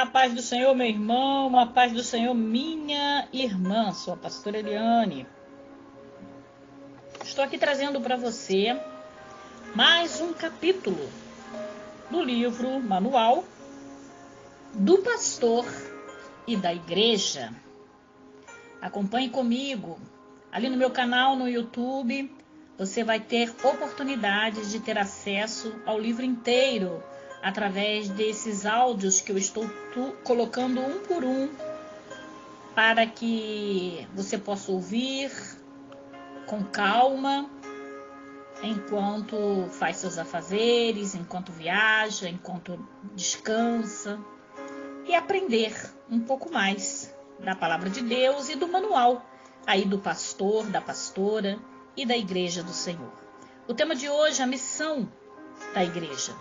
A paz do Senhor, meu irmão, a paz do Senhor, minha irmã, sou a pastora Eliane. Estou aqui trazendo para você mais um capítulo do livro Manual do Pastor e da Igreja. Acompanhe comigo, ali no meu canal no YouTube, você vai ter oportunidade de ter acesso ao livro inteiro, através desses áudios que eu estou colocando um por um, para que você possa ouvir com calma, enquanto faz seus afazeres, enquanto viaja, enquanto descansa, e aprender um pouco mais da palavra de Deus e do manual aí do pastor, da pastora e da Igreja do Senhor. O tema de hoje é a missão da igreja.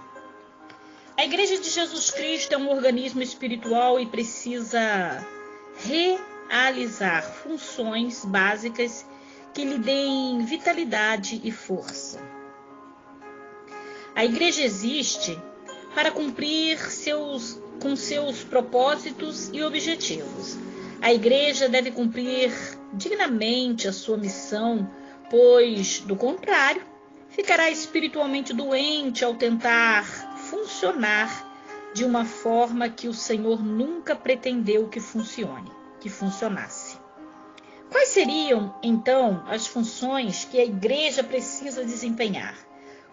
A Igreja de Jesus Cristo é um organismo espiritual e precisa realizar funções básicas que lhe deem vitalidade e força. A Igreja existe para cumprir com seus propósitos e objetivos. A Igreja deve cumprir dignamente a sua missão, pois, do contrário, ficará espiritualmente doente ao tentar funcionar de uma forma que o Senhor nunca pretendeu que funcionasse. Quais seriam, então, as funções que a igreja precisa desempenhar?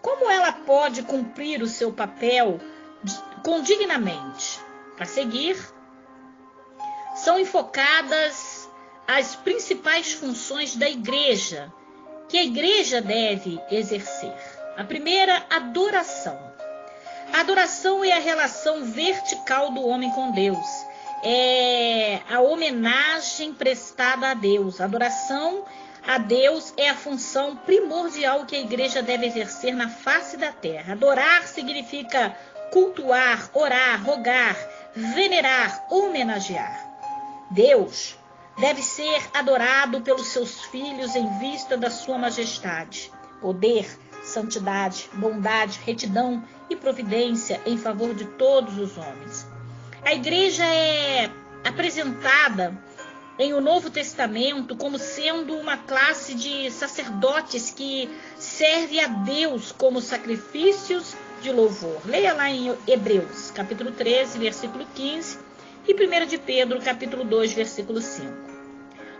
Como ela pode cumprir o seu papel dignamente? A seguir, são enfocadas as principais funções da igreja, que a igreja deve exercer. A primeira, adoração. A adoração é a relação vertical do homem com Deus. É a homenagem prestada a Deus. A adoração a Deus é a função primordial que a igreja deve exercer na face da terra. Adorar significa cultuar, orar, rogar, venerar, homenagear. Deus deve ser adorado pelos seus filhos em vista da sua majestade, poder, santidade, bondade, retidão e providência em favor de todos os homens. A igreja é apresentada em o Novo Testamento como sendo uma classe de sacerdotes que serve a Deus como sacrifícios de louvor. Leia lá em Hebreus, capítulo 13, versículo 15 e 1 de Pedro, capítulo 2, versículo 5.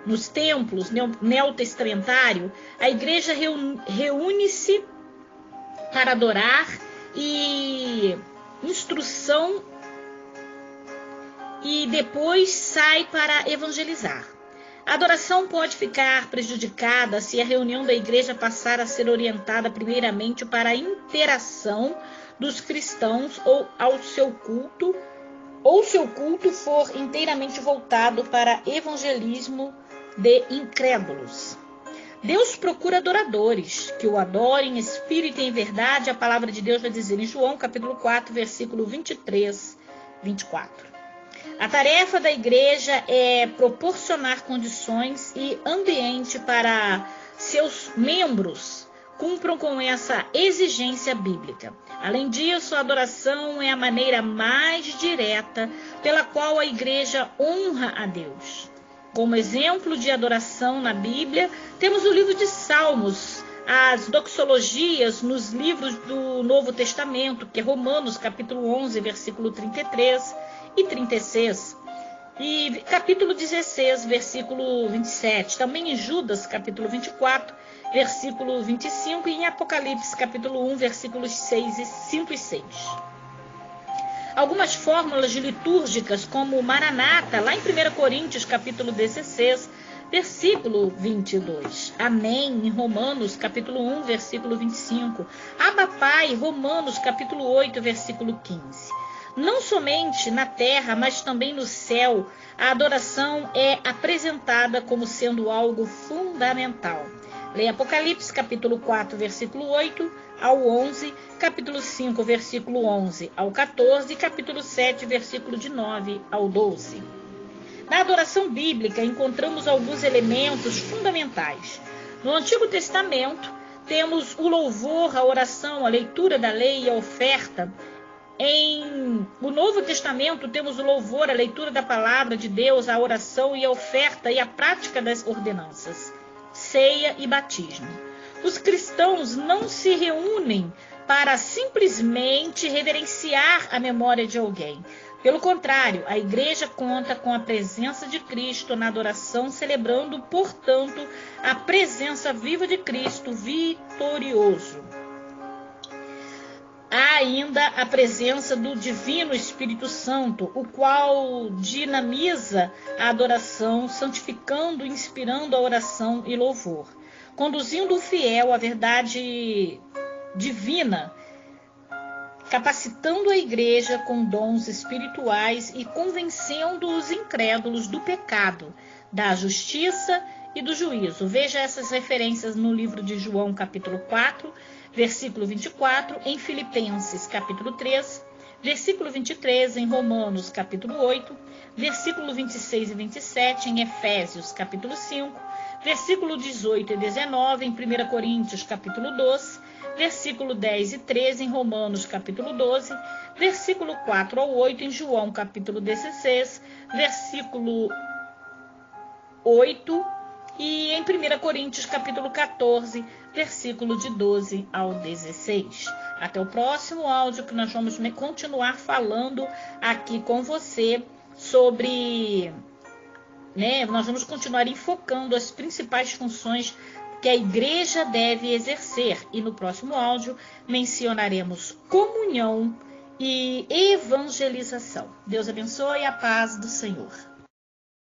Nos templos neotestamentários, a igreja reúne-se para adorar e instrução e depois sai para evangelizar. A adoração pode ficar prejudicada se a reunião da igreja passar a ser orientada primeiramente para a interação dos cristãos ou seu culto for inteiramente voltado para evangelismo de incrédulos. Deus procura adoradores que o adorem em espírito e em verdade. A palavra de Deus vai dizer em João, capítulo 4, versículo 23, 24. A tarefa da igreja é proporcionar condições e ambiente para seus membros cumpram com essa exigência bíblica. Além disso, a adoração é a maneira mais direta pela qual a igreja honra a Deus. Como exemplo de adoração na Bíblia, temos o livro de Salmos, as doxologias nos livros do Novo Testamento, que é Romanos, capítulo 11, versículo 33 e 36, e capítulo 16, versículo 27, também em Judas, capítulo 24, versículo 25, e em Apocalipse, capítulo 1, versículos 5 e 6. Algumas fórmulas litúrgicas, como Maranata, lá em 1 Coríntios, capítulo 16, versículo 22. Amém, em Romanos, capítulo 1, versículo 25. Abba Pai, Romanos, capítulo 8, versículo 15. Não somente na terra, mas também no céu, a adoração é apresentada como sendo algo fundamental. Leia Apocalipse, capítulo 4, versículo 8 ao 11, capítulo 5, versículo 11 ao 14 e capítulo 7, versículo de 9 ao 12. Na adoração bíblica, encontramos alguns elementos fundamentais. No Antigo Testamento, temos o louvor, a oração, a leitura da lei e a oferta Em o Novo Testamento temos o louvor, a leitura da palavra de Deus, a oração e a oferta e a prática das ordenanças, ceia e batismo. Os cristãos não se reúnem para simplesmente reverenciar a memória de alguém. Pelo contrário, a igreja conta com a presença de Cristo na adoração, celebrando, portanto, a presença viva de Cristo vitorioso. Há ainda a presença do Divino Espírito Santo, o qual dinamiza a adoração, santificando e inspirando a oração e louvor, conduzindo o fiel à verdade divina, capacitando a igreja com dons espirituais e convencendo os incrédulos do pecado, da justiça e do juízo. Veja essas referências no livro de João, capítulo 4, versículo 24, em Filipenses, capítulo 3, versículo 23, em Romanos, capítulo 8, versículo 26 e 27, em Efésios, capítulo 5, versículo 18 e 19, em 1 Coríntios, capítulo 12, versículo 10 e 13, em Romanos, capítulo 12, versículo 4 ao 8, em João, capítulo 16, versículo 8, e em 1 Coríntios, capítulo 14, versículo de 12 ao 16. Até o próximo áudio, que nós vamos continuar falando aqui com você sobre, nós vamos continuar enfocando as principais funções que a igreja deve exercer. E no próximo áudio mencionaremos comunhão e evangelização. Deus abençoe, a paz do Senhor.